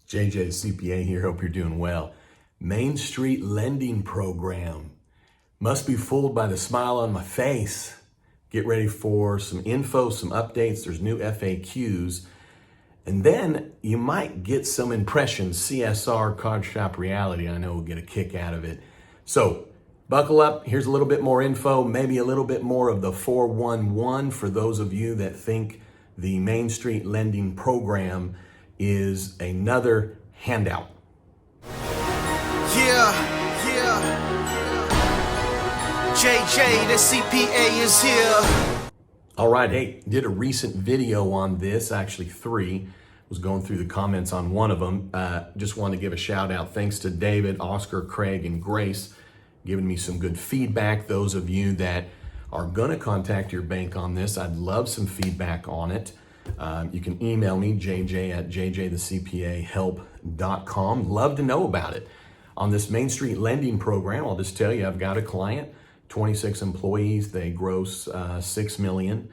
JJ, CPA here. Hope you're doing well. Main Street Lending Program. Must be fooled by the smile on my face. Get ready for some info, some updates. There's new FAQs. And then you might get some impressions. CSR, Card Shop Reality. I know we'll get a kick out of it. So buckle up. Here's a little bit more info, maybe a little bit more of the 411 for those of you that think the Main Street Lending Program is another handout. Yeah. JJ, the CPA is here. All right, hey, did a recent video on this, actually 3. Was going through the comments on one of them. Just want to give a shout out. Thanks to David, Oscar, Craig, and Grace, giving me some good feedback. Those of you that are going to contact your bank on this, I'd love some feedback on it. You can email me, jj@jjthecpahelp.com. Love to know about it. On this Main Street Lending Program, I'll just tell you, I've got a client, 26 employees, they gross $6 million,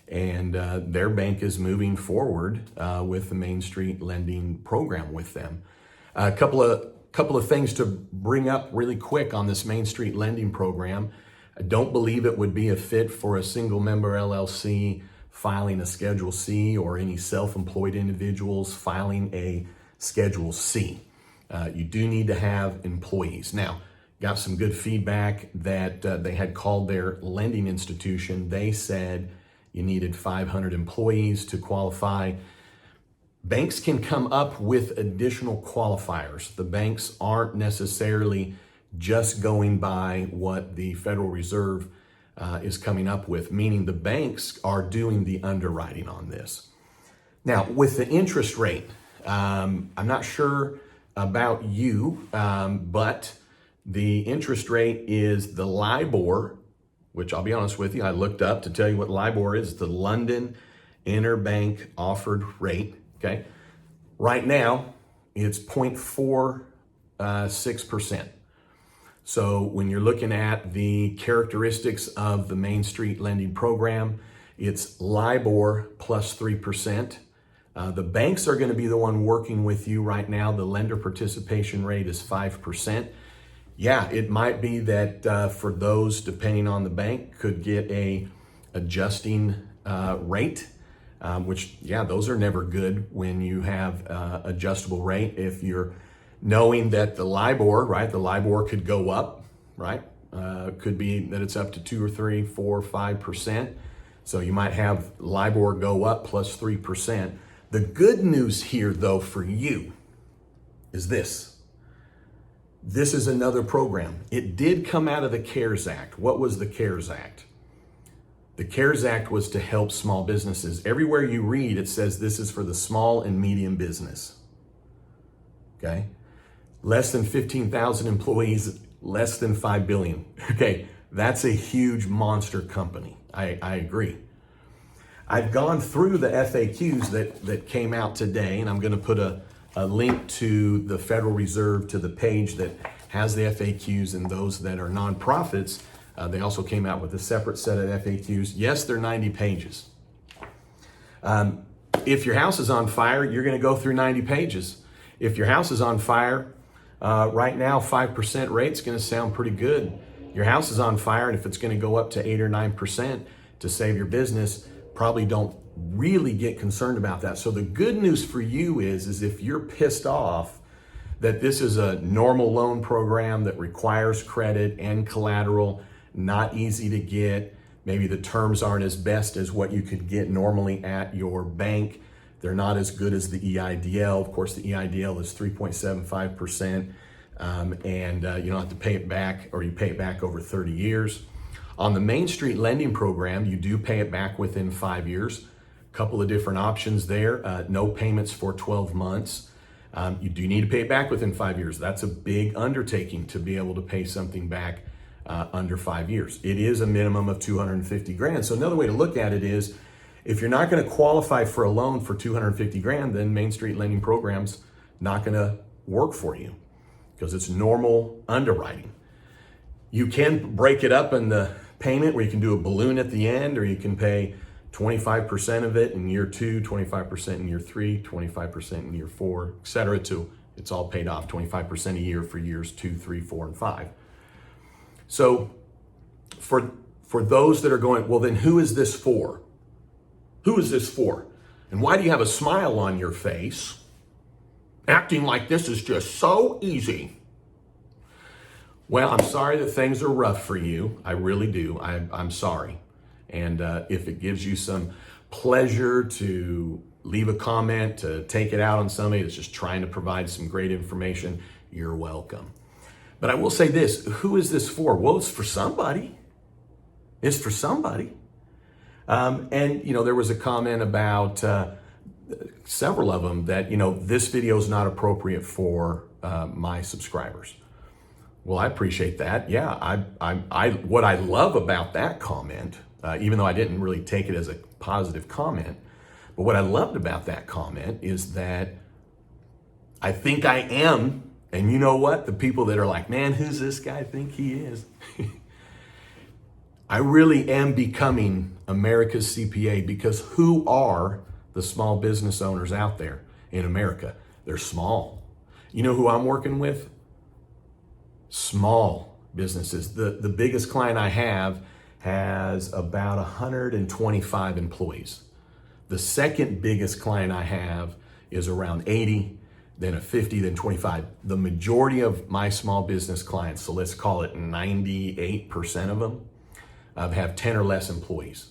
and their bank is moving forward with the Main Street Lending Program with them. A couple of things to bring up really quick on this Main Street Lending Program. I don't believe it would be a fit for a single member LLC filing a Schedule C or any self-employed individuals filing a Schedule C. You do need to have employees. Now, got some good feedback that they had called their lending institution. They said you needed 500 employees to qualify. Banks can come up with additional qualifiers. The banks aren't necessarily just going by what the Federal Reserve is coming up with, meaning the banks are doing the underwriting on this. Now, with the interest rate, I'm not sure about you, but the interest rate is the LIBOR, which I'll be honest with you, I looked up to tell you what LIBOR is, the London Interbank Offered Rate, okay? Right now, it's 0.46%. So when you're looking at the characteristics of the Main Street Lending Program, it's LIBOR plus 3%. The banks are going to be the one working with you right now. The lender participation rate is 5%. Yeah, it might be that for those, depending on the bank, could get a adjusting rate, which, yeah, those are never good when you have adjustable rate. If you're knowing that the LIBOR, right, the LIBOR could go up, right? Could be that it's up to 2 or 3, 4, 5%. So you might have LIBOR go up plus 3%. The good news here, though, for you is this. This is another program. It did come out of the CARES Act. What was the CARES Act? The CARES Act was to help small businesses. Everywhere you read, it says this is for the small and medium business. Okay? Less than 15,000 employees, less than 5 billion. Okay, that's a huge monster company. I agree. I've gone through the FAQs that came out today, and I'm going to put a link to the Federal Reserve, to the page that has the FAQs, and those that are nonprofits, they also came out with a separate set of FAQs. Yes, they're 90 pages. If your house is on fire, you're going to go through 90 pages. If your house is on fire, right now, 5% rate's going to sound pretty good. Your house is on fire, and if it's going to go up to 8 or 9% to save your business, probably don't really get concerned about that. So the good news for you is if you're pissed off that this is a normal loan program that requires credit and collateral, not easy to get, maybe the terms aren't as best as what you could get normally at your bank, they're not as good as the EIDL. Of course, the EIDL is 3.75%, and you don't have to pay it back, or you pay it back over 30 years. On the Main Street Lending Program, you do pay it back within 5 years. A couple of different options there. No payments for 12 months. You do need to pay it back within 5 years. That's a big undertaking to be able to pay something back under 5 years. It is a minimum of 250 grand. So another way to look at it is, if you're not going to qualify for a loan for 250 grand, then Main Street Lending Program's not going to work for you because it's normal underwriting. You can break it up in the payment where you can do a balloon at the end, or you can pay 25% of it in year 2, 25% in year 3, 25% in year 4, etc. To it's all paid off, 25% a year for years 2, 3, 4, and 5. So for those that are going, well, then who is this for? Who is this for? And why do you have a smile on your face, acting like this is just so easy? Well, I'm sorry that things are rough for you. I really do. I'm sorry. And if it gives you some pleasure to leave a comment, to take it out on somebody that's just trying to provide some great information, you're welcome. But I will say this, who is this for? Well, it's for somebody. It's for somebody. And, you know, there was a comment about several of them that, you know, this video is not appropriate for my subscribers. Well, I appreciate that. Yeah, what I love about that comment, even though I didn't really take it as a positive comment, but what I loved about that comment is that I think I am, and you know what? The people that are like, man, who's this guy think he is? I really am becoming America's CPA, because who are the small business owners out there in America? They're small. You know who I'm working with? Small businesses. The biggest client I have has about 125 employees. The second biggest client I have is around 80, then a 50, then 25. The majority of my small business clients, so let's call it 98% of them, have 10 or less employees.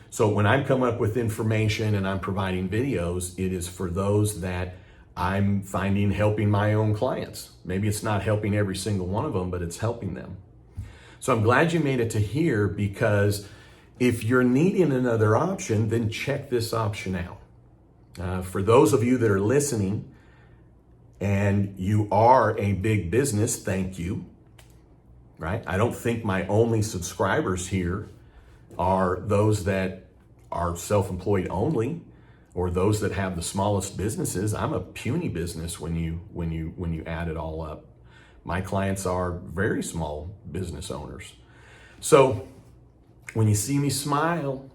So when I'm coming up with information and I'm providing videos, it is for those that I'm finding helping my own clients. Maybe it's not helping every single one of them, but it's helping them. So I'm glad you made it to here, because if you're needing another option, then check this option out. For those of you that are listening and you are a big business, thank you, right? I don't think my only subscribers here are those that are self-employed only, or those that have the smallest businesses. I'm a puny business when you add it all up. My clients are very small business owners. So when you see me smile,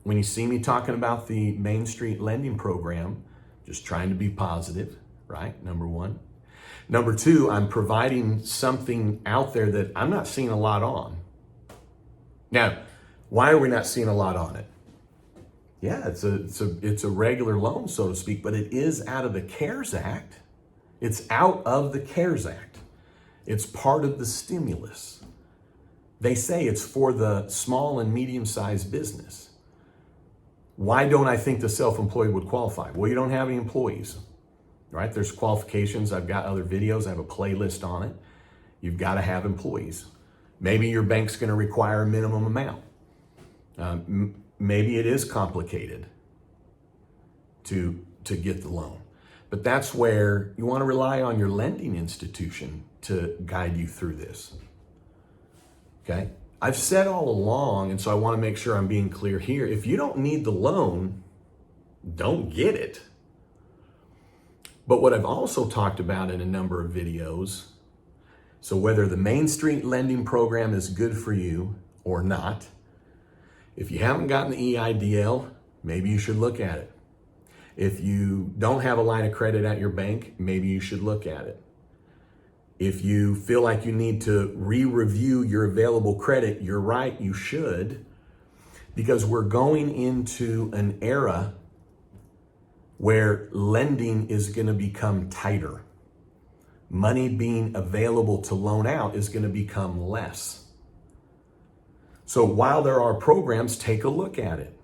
when you see me talking about the Main Street lending program, just trying to be positive, right? Number one. Number two, I'm providing something out there that I'm not seeing a lot on. Now, why are we not seeing a lot on it? Yeah, it's a regular loan, so to speak, but it is out of the CARES Act. It's out of the CARES Act. It's part of the stimulus. They say it's for the small and medium-sized business. Why don't I think the self-employed would qualify? Well, you don't have any employees, right? There's qualifications. I've got other videos. I have a playlist on it. You've got to have employees. Maybe your bank's going to require a minimum amount. Maybe it is complicated to get the loan, but that's where you want to rely on your lending institution to guide you through this. Okay. I've said all along, and so I want to make sure I'm being clear here. If you don't need the loan, don't get it. But what I've also talked about in a number of videos, so whether the Main Street lending program is good for you or not, if you haven't gotten the EIDL, maybe you should look at it. If you don't have a line of credit at your bank, maybe you should look at it. If you feel like you need to re-review your available credit, you're right, you should, because we're going into an era where lending is going to become tighter. Money being available to loan out is going to become less. So while there are programs, take a look at it.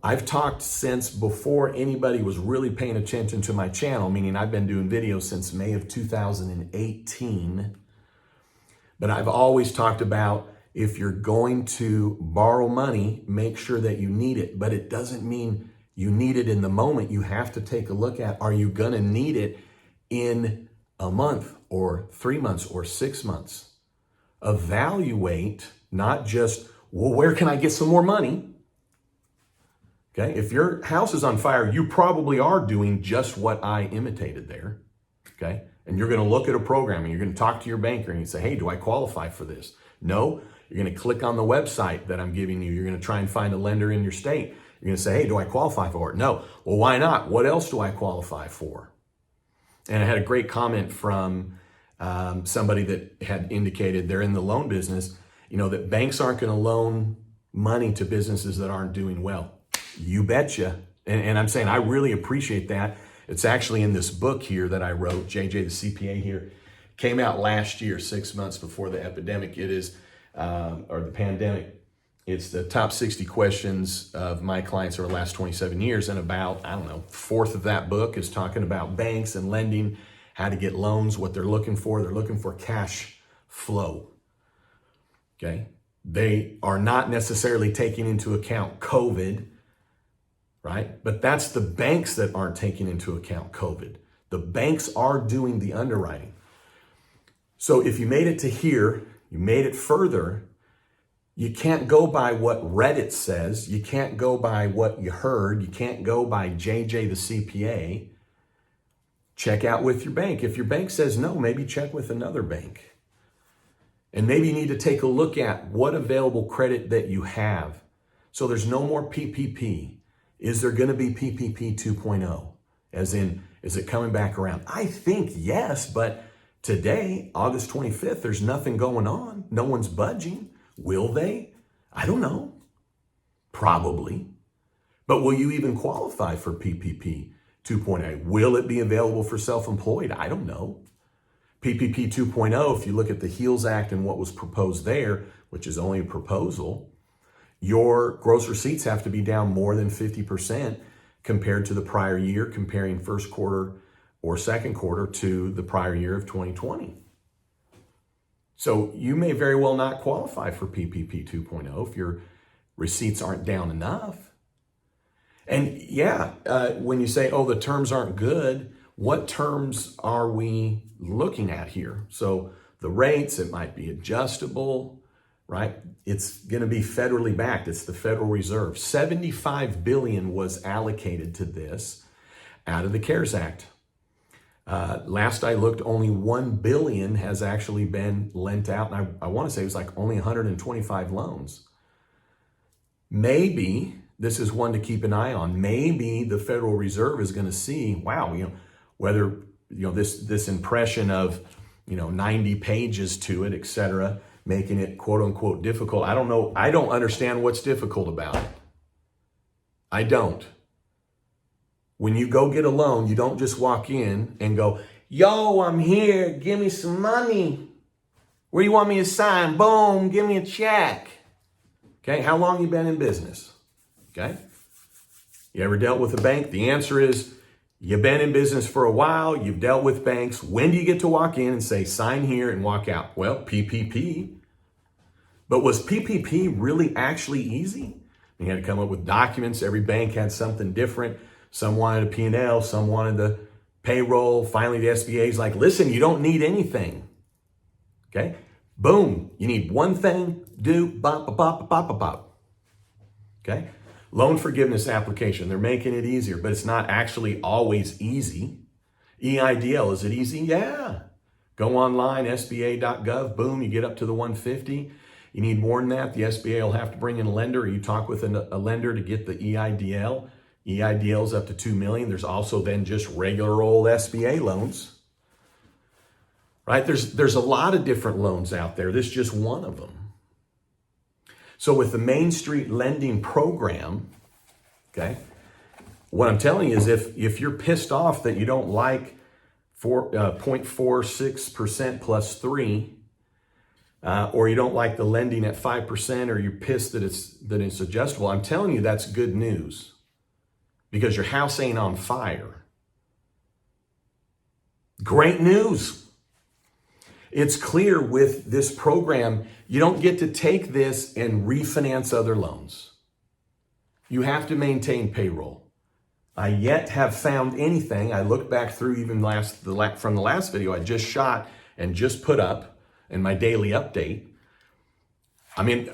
I've talked since before anybody was really paying attention to my channel, meaning I've been doing videos since May of 2018. But I've always talked about, if you're going to borrow money, make sure that you need it. But it doesn't mean you need it in the moment. You have to take a look at, are you going to need it in a month or 3 months or 6 months? Evaluate, not just, well, where can I get some more money? Okay, if your house is on fire, you probably are doing just what I imitated there. Okay, and you're going to look at a program and you're going to talk to your banker and you say, hey, do I qualify for this? No, You're going to click on the website that I'm giving you. You're going to try and find a lender in your state. You're going to say, hey, do I qualify for it? No. Well, why not? What else do I qualify for? And I had a great comment from somebody that had indicated they're in the loan business, that banks aren't going to loan money to businesses that aren't doing well. You betcha. And I'm saying I really appreciate that. It's actually in this book here that I wrote, JJ the CPA here. Came out last year, 6 months before the epidemic. It is, or the pandemic. It's the top 60 questions of my clients over the last 27 years. And about, fourth of that book is talking about banks and lending, how to get loans, what they're looking for. They're looking for cash flow. Okay. They are not necessarily taking into account COVID, right? But that's the banks that aren't taking into account COVID. The banks are doing the underwriting. So if you made it to here, you made it further, you can't go by what Reddit says. You can't go by what you heard. You can't go by JJ the CPA. Check out with your bank. If your bank says no, maybe check with another bank. And maybe you need to take a look at what available credit that you have. So there's no more PPP. Is there going to be PPP 2.0? As in, is it coming back around? I think yes, but today, August 25th, there's nothing going on. No one's budging. Will they? I don't know. Probably. But will you even qualify for PPP 2.0? Will it be available for self-employed? I don't know. PPP 2.0, if you look at the HEALS Act and what was proposed there, which is only a proposal, your gross receipts have to be down more than 50% compared to the prior year, comparing first quarter or second quarter to the prior year of 2020. So you may very well not qualify for PPP 2.0 if your receipts aren't down enough. And when you say, oh, the terms aren't good, what terms are we looking at here? So the rates, it might be adjustable, right? It's going to be federally backed. It's the Federal Reserve. $75 billion was allocated to this out of the CARES Act. Last I looked, only $1 billion has actually been lent out. And I want to say it was like only 125 loans. Maybe this is one to keep an eye on. Maybe the Federal Reserve is going to see, wow, whether, this impression of, 90 pages to it, et cetera, making it quote unquote difficult. I don't know. I don't understand what's difficult about it. I don't. When you go get a loan, you don't just walk in and go, yo, I'm here. Give me some money. Where do you want me to sign? Boom. Give me a check. Okay. How long you been in business? Okay. You ever dealt with a bank? The answer is you've been in business for a while. You've dealt with banks. When do you get to walk in and say, sign here and walk out? Well, PPP. But was PPP really actually easy? You had to come up with documents. Every bank had something different. Some wanted a P&L, some wanted the payroll. Finally, the SBA's like, listen, you don't need anything. Okay? Boom. You need one thing, do, bop, bop, bop, bop, bop, bop. Okay? Loan forgiveness application. They're making it easier, but it's not actually always easy. EIDL, is it easy? Yeah. Go online, sba.gov, boom, you get up to the 150. You need more than that. The SBA will have to bring in a lender, or you talk with a lender to get the EIDL. EIDL is up to $2 million. There's also then just regular old SBA loans, right? There's a lot of different loans out there. This is just one of them. So with the Main Street Lending Program, okay, what I'm telling you is if you're pissed off that you don't like 0.46% plus 3, or you don't like the lending at 5%, or you're pissed that it's adjustable, I'm telling you that's good news, because your house ain't on fire. Great news. It's clear with this program, you don't get to take this and refinance other loans. You have to maintain payroll. I yet have found anything. I looked back through even from the last video I just shot and just put up in my daily update. I mean,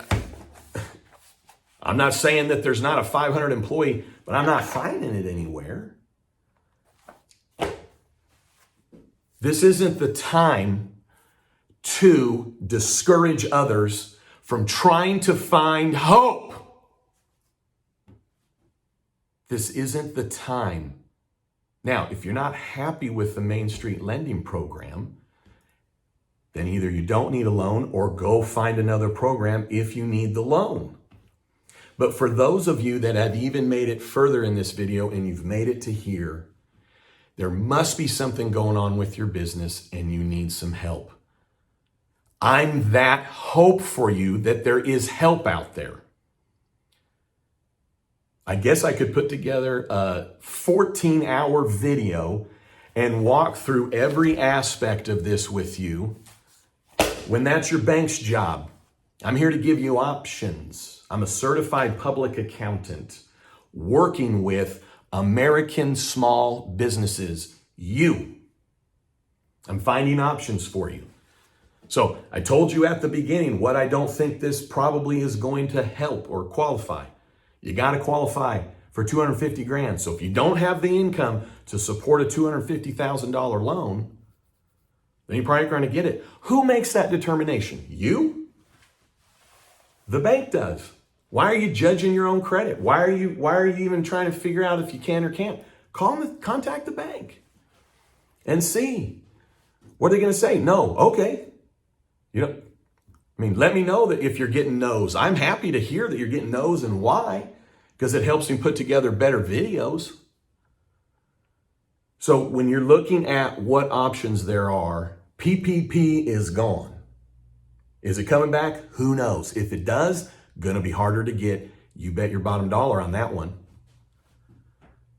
I'm not saying that there's not a 500 employee, but I'm not finding it anywhere. This isn't the time to discourage others from trying to find hope. This isn't the time. Now, if you're not happy with the Main Street lending program, then either you don't need a loan or go find another program if you need the loan. But for those of you that have even made it further in this video and you've made it to here, there must be something going on with your business and you need some help. I'm that hope for you that there is help out there. I guess I could put together a 14-hour video and walk through every aspect of this with you when that's your bank's job. I'm here to give you options. I'm a certified public accountant working with American small businesses. I'm finding options for you. So I told you at the beginning what I don't think this probably is going to help or qualify. You got to qualify for 250 grand. So if you don't have the income to support a $250,000 loan, then you're probably going to get it. Who makes that determination? You? The bank does. Why are you judging your own credit? Why are you even trying to figure out if you can or can't? Contact the bank and see. What are they going to say? No. Okay. Let me know that if you're getting no's. I'm happy to hear that you're getting no's and why, because it helps me put together better videos. So when you're looking at what options there are, PPP is gone. Is it coming back? Who knows? If it does, gonna be harder to get. You bet your bottom dollar on that one.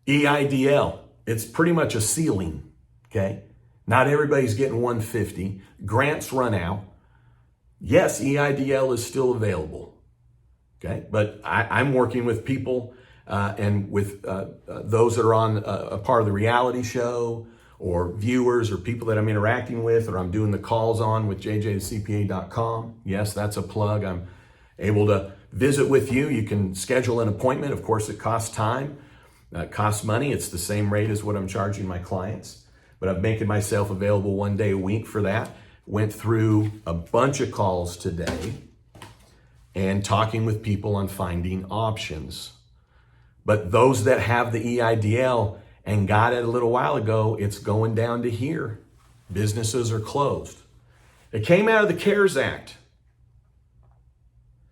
EIDL, it's pretty much a ceiling, okay? Not everybody's getting 150. Grants run out. Yes, EIDL is still available, okay? But I'm working with people and with those that are on a part of the reality show, or viewers or people that I'm interacting with, or I'm doing the calls on with jjthecpa.com. Yes, that's a plug. I'm able to visit with you. You can schedule an appointment. Of course, it costs time, costs money. It's the same rate as what I'm charging my clients, but I'm making myself available one day a week for that. Went through a bunch of calls today and talking with people on finding options. But those that have the EIDL and got it a little while ago, it's going down to here. Businesses are closed. It came out of the CARES Act.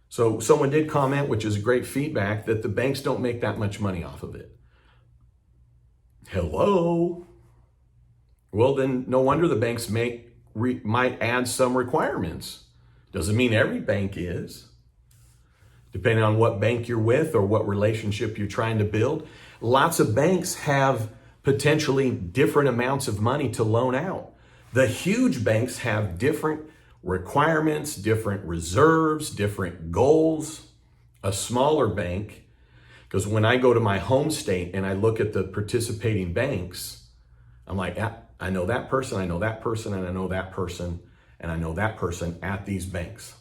So someone did comment, which is great feedback, that the banks don't make that much money off of it. Hello? Well, then no wonder the banks might add some requirements. Doesn't mean every bank is. Depending on what bank you're with or what relationship you're trying to build. Lots of banks have potentially different amounts of money to loan out. The huge banks have different requirements, different reserves, different goals. A smaller bank, because when I go to my home state and I look at the participating banks, I'm like, I know that person, I know that person, and I know that person, and I know that person at these banks.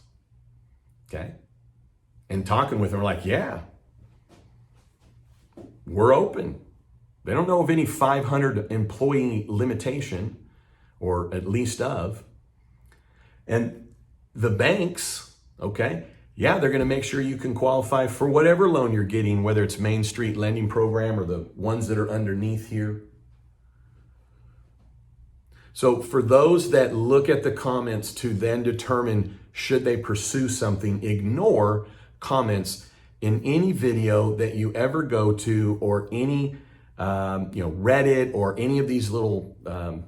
Okay? And talking with them, like, yeah, we're open. They don't know of any 500 employee limitation, or at least of. And the banks, okay, yeah, they're going to make sure you can qualify for whatever loan you're getting, whether it's Main Street lending program or the ones that are underneath here. So for those that look at the comments to then determine should they pursue something, ignore comments in any video that you ever go to, or any Reddit, or any of these little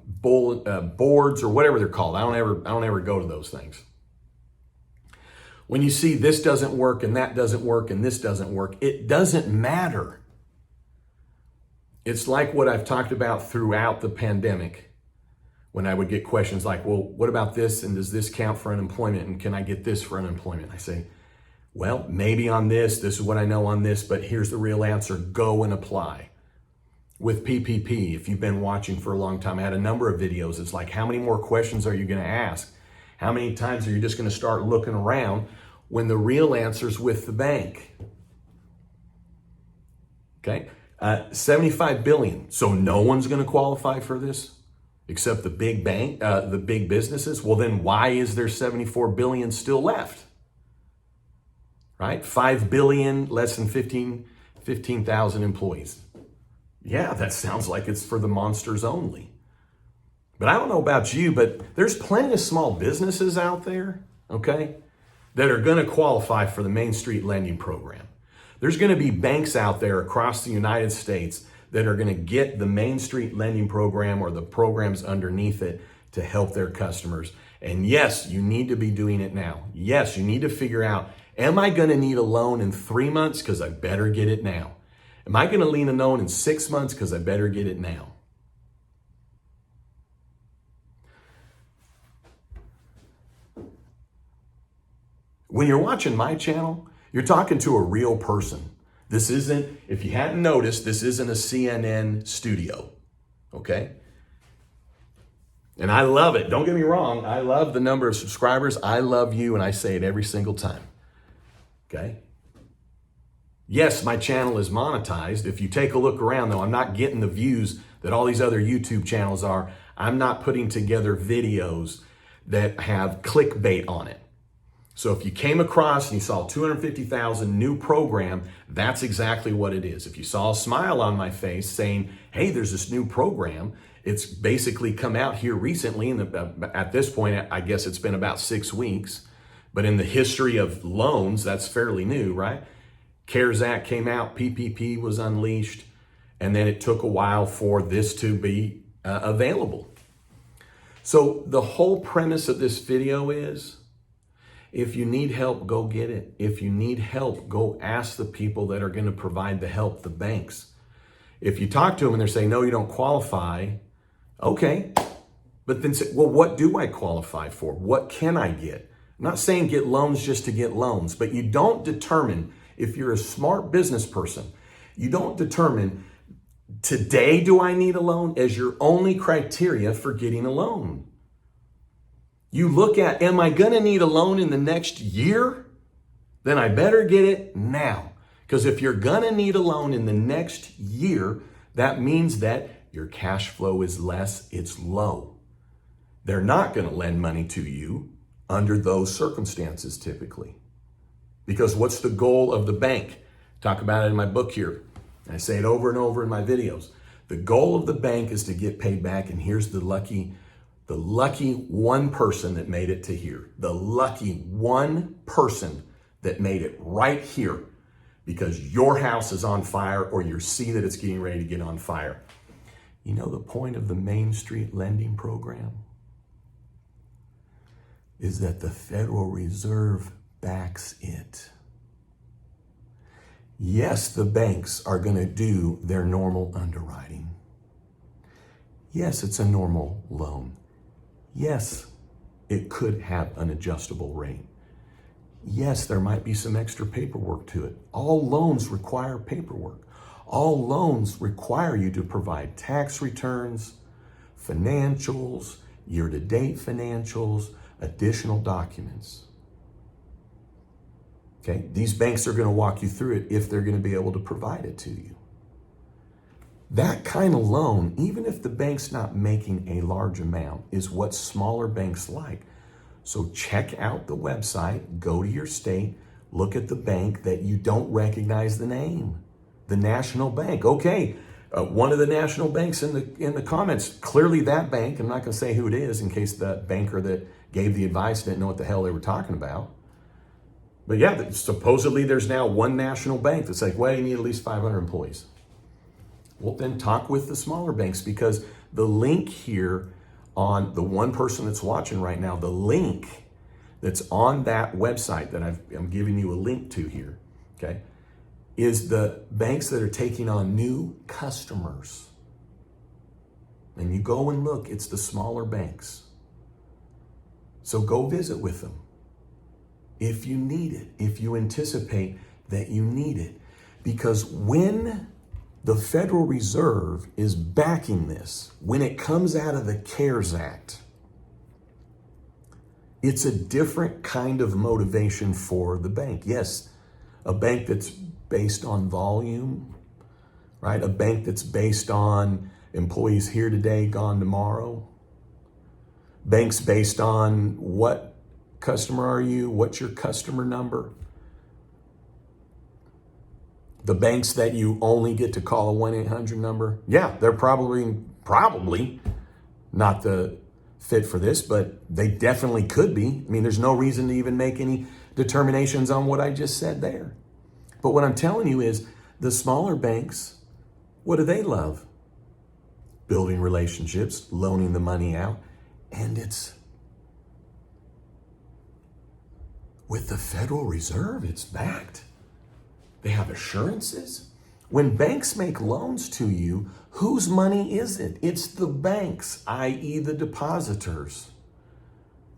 boards or whatever they're called. I don't ever go to those things. When you see this doesn't work and that doesn't work and this doesn't work, it doesn't matter. It's like what I've talked about throughout the pandemic. When I would get questions like, well, what about this? And does this count for unemployment? And can I get this for unemployment? I say, well, maybe on this is what I know on this, but here's the real answer. Go and apply. With PPP, if you've been watching for a long time, I had a number of videos. It's like, how many more questions are you going to ask? How many times are you just going to start looking around when the real answer's with the bank? Okay, 75 billion. So no one's going to qualify for this except the big bank, the big businesses. Well, then why is there 74 billion still left? right? 5 billion, less than 15,000 employees. Yeah, that sounds like it's for the monsters only. But I don't know about you, but there's plenty of small businesses out there, okay, that are going to qualify for the Main Street Lending Program. There's going to be banks out there across the United States that are going to get the Main Street Lending Program or the programs underneath it to help their customers. And yes, you need to be doing it now. Yes, you need to figure out, am I going to need a loan in 3 months? Because I better get it now. Am I going to need a loan in 6 months? Because I better get it now. When you're watching my channel, you're talking to a real person. This isn't, if you hadn't noticed, this isn't a CNN studio, okay? And I love it. Don't get me wrong. I love the number of subscribers. I love you, and I say it every single time, okay? Yes, my channel is monetized. If you take a look around, though, I'm not getting the views that all these other YouTube channels are. I'm not putting together videos that have clickbait on it. So if you came across and you saw 250,000 new program, that's exactly what it is. If you saw a smile on my face saying, hey, there's this new program, it's basically come out here recently. At this point, I guess it's been about 6 weeks. But in the history of loans, that's fairly new, right? CARES Act came out, PPP was unleashed, and then it took a while for this to be available. So the whole premise of this video is, if you need help, go get it. If you need help, go ask the people that are going to provide the help, the banks. If you talk to them and they're saying, no, you don't qualify, okay. But then say, well, what do I qualify for? What can I get? I'm not saying get loans just to get loans, but you don't determine, if you're a smart business person, you don't determine, today do I need a loan as your only criteria for getting a loan. You look at, am I going to need a loan in the next year? Then I better get it now. Because if you're going to need a loan in the next year, that means that your cash flow is less, it's low. They're not going to lend money to you under those circumstances typically. Because what's the goal of the bank? Talk about it in my book here. I say it over and over in my videos. The goal of the bank is to get paid back, and here's the lucky one person that made it to here. The lucky one person that made it right here because your house is on fire or you see that it's getting ready to get on fire. You know the point of the Main Street Lending Program is that the Federal Reserve backs it. Yes, the banks are going to do their normal underwriting. Yes, it's a normal loan. Yes, it could have an adjustable rate. Yes, there might be some extra paperwork to it. All loans require paperwork. All loans require you to provide tax returns, financials, year-to-date financials, additional documents. Okay, these banks are going to walk you through it if they're going to be able to provide it to you. That kind of loan, even if the bank's not making a large amount, is what smaller banks like. So check out the website, go to your state, look at the bank that you don't recognize the name, the national bank. Okay, one of the national banks in the comments, clearly that bank, I'm not going to say who it is in case the banker that gave the advice didn't know what the hell they were talking about. But yeah, supposedly there's now one national bank that's like, well, you need at least 500 employees. Well, then talk with the smaller banks, because the link here on the one person that's watching right now, the link that's on that website that I'm giving you a link to here, okay, is the banks that are taking on new customers. And you go and look, it's the smaller banks. So go visit with them if you need it, if you anticipate that you need it. Because when the Federal Reserve is backing this, when it comes out of the CARES Act, it's a different kind of motivation for the bank. Yes, a bank that's based on volume, right? A bank that's based on employees here today, gone tomorrow. Banks based on what customer are you? What's your customer number? The banks that you only get to call a 1-800 number, yeah, they're probably not the fit for this, but they definitely could be. I mean, there's no reason to even make any determinations on what I just said there. But what I'm telling you is the smaller banks, what do they love? Building relationships, loaning the money out, and it's with the Federal Reserve, it's backed. They have assurances. When banks make loans to you, whose money is it? It's the banks, i.e. the depositors.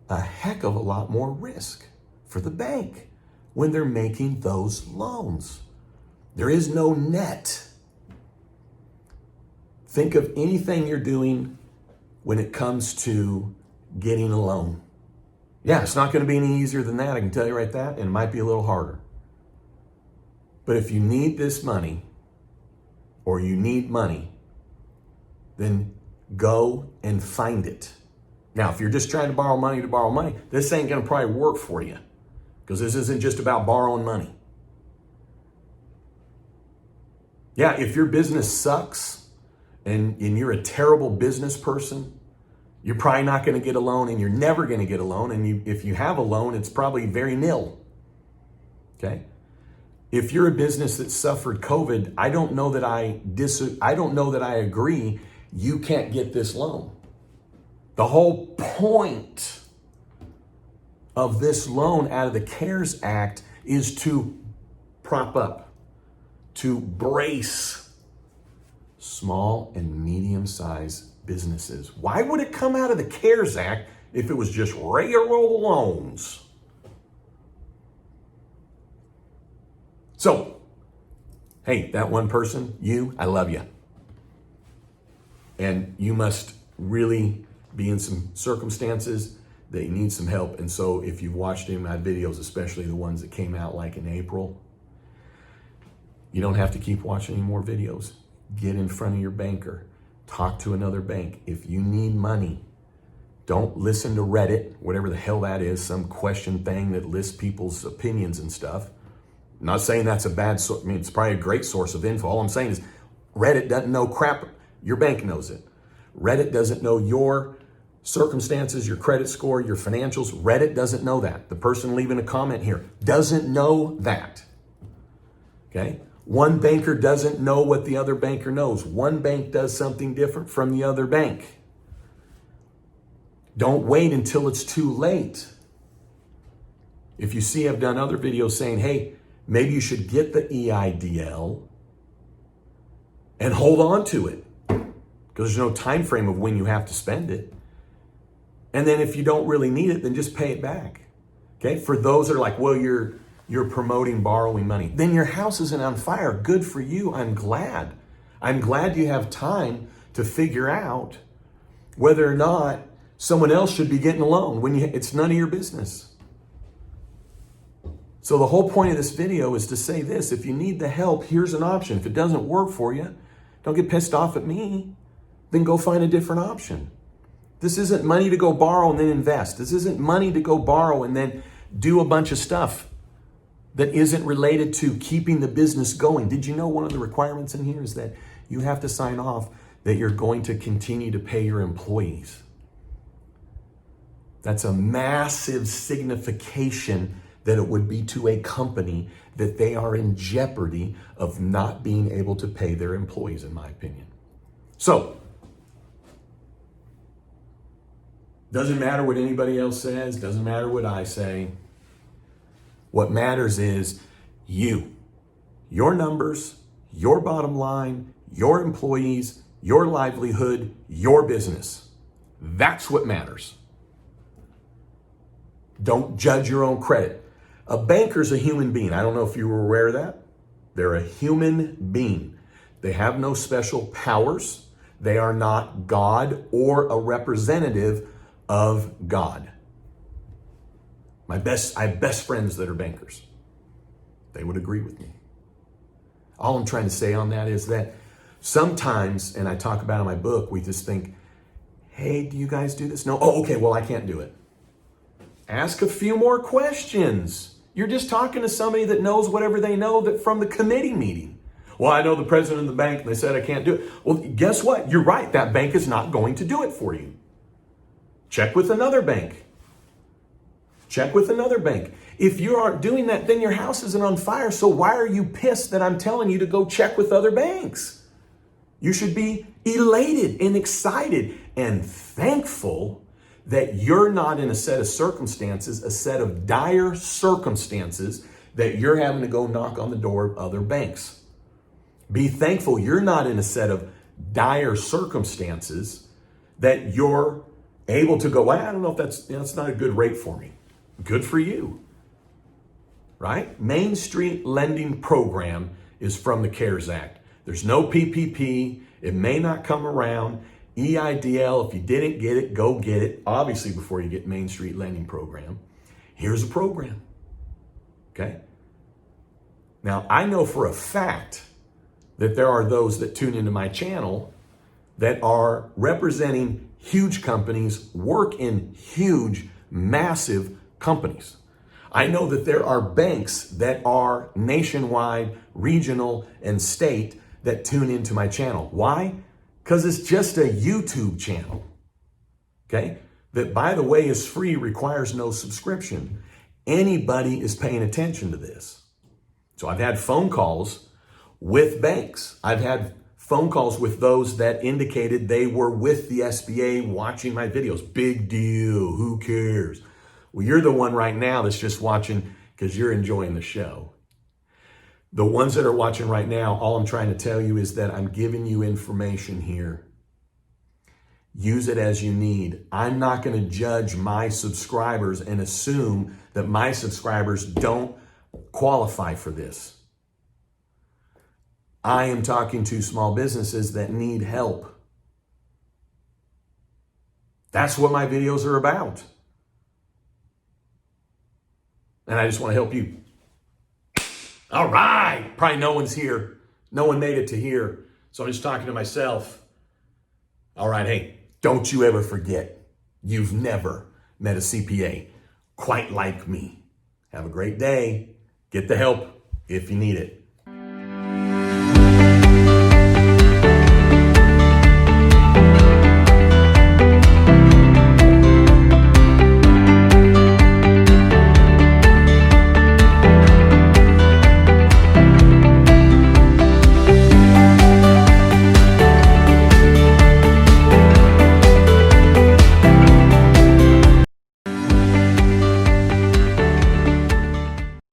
A heck of a lot more risk for the bank when they're making those loans. There is no net. Think of anything you're doing when it comes to getting a loan. Yeah, it's not going to be any easier than that, I can tell you right that, and it might be a little harder. But if you need this money, or you need money, then go and find it. Now, if you're just trying to borrow money, this ain't going to probably work for you, because this isn't just about borrowing money. Yeah, if your business sucks and you're a terrible business person, you're probably not going to get a loan, and you're never going to get a loan. And if you have a loan, it's probably very nil. Okay? If you're a business that suffered COVID, I don't know that I agree you can't get this loan. The whole point of this loan out of the CARES Act is to prop up, to brace small and medium-sized businesses. Why would it come out of the CARES Act if it was just regular loans? So, hey, that one person, I love you. And you must really be in some circumstances that you need some help. And so if you've watched any of my videos, especially the ones that came out like in April, you don't have to keep watching any more videos. Get in front of your banker. Talk to another bank. If you need money, don't listen to Reddit, whatever the hell that is, some question thing that lists people's opinions and stuff. I'm not saying that's a bad source. I mean, it's probably a great source of info. All I'm saying is Reddit doesn't know crap. Your bank knows it. Reddit doesn't know your circumstances, your credit score, your financials. Reddit doesn't know that. The person leaving a comment here doesn't know that. Okay? One banker doesn't know what the other banker knows. One bank does something different from the other bank. Don't wait until it's too late. If you see, I've done other videos saying, hey, maybe you should get the EIDL and hold on to it, because there's no time frame of when you have to spend it. And then if you don't really need it, then just pay it back. Okay? For those that are like, well, you're promoting borrowing money, then your house isn't on fire. Good for you. I'm glad. I'm glad you have time to figure out whether or not someone else should be getting a loan when it's none of your business. So the whole point of this video is to say this: if you need the help, here's an option. If it doesn't work for you, don't get pissed off at me. Then go find a different option. This isn't money to go borrow and then invest. This isn't money to go borrow and then do a bunch of stuff that isn't related to keeping the business going. Did you know one of the requirements in here is that you have to sign off that you're going to continue to pay your employees? That's a massive signification that it would be to a company that they are in jeopardy of not being able to pay their employees, in my opinion. So, doesn't matter what anybody else says, doesn't matter what I say. What matters is you, your numbers, your bottom line, your employees, your livelihood, your business. That's what matters. Don't judge your own credit. A banker's a human being. I don't know if you were aware of that. They're a human being. They have no special powers. They are not God or a representative of God. I have best friends that are bankers. They would agree with me. All I'm trying to say on that is that sometimes, and I talk about in my book, we just think, hey, do you guys do this? No. Oh, okay, well, I can't do it. Ask a few more questions. You're just talking to somebody that knows whatever they know that from the committee meeting. Well, I know the president of the bank and they said I can't do it. Well, guess what? You're right. That bank is not going to do it for you. Check with another bank. Check with another bank. If you aren't doing that, then your house isn't on fire. So why are you pissed that I'm telling you to go check with other banks? You should be elated and excited and thankful that you're not in a set of circumstances, a set of dire circumstances that you're having to go knock on the door of other banks. Be thankful you're not in a set of dire circumstances that you're able to go, well, I don't know if that's not a good rate for me. Good for you, right? Main Street Lending Program is from the CARES Act. There's no PPP. It may not come around. EIDL, if you didn't get it, go get it. Obviously, before you get Main Street Lending Program. Here's a program, okay? Now, I know for a fact that there are those that tune into my channel that are representing huge companies, work in huge, massive companies. I know that there are banks that are nationwide, regional, and state that tune into my channel. Why? Because it's just a YouTube channel, okay? That, by the way, is free, requires no subscription. Anybody is paying attention to this. So I've had phone calls with banks. I've had phone calls with those that indicated they were with the SBA watching my videos. Big deal, who cares? Well, you're the one right now that's just watching because you're enjoying the show. The ones that are watching right now, all I'm trying to tell you is that I'm giving you information here. Use it as you need. I'm not going to judge my subscribers and assume that my subscribers don't qualify for this. I am talking to small businesses that need help. That's what my videos are about. And I just want to help you. All right. Probably no one's here. No one made it to here. So I'm just talking to myself. All right. Hey, don't you ever forget, you've never met a CPA quite like me. Have a great day. Get the help if you need it.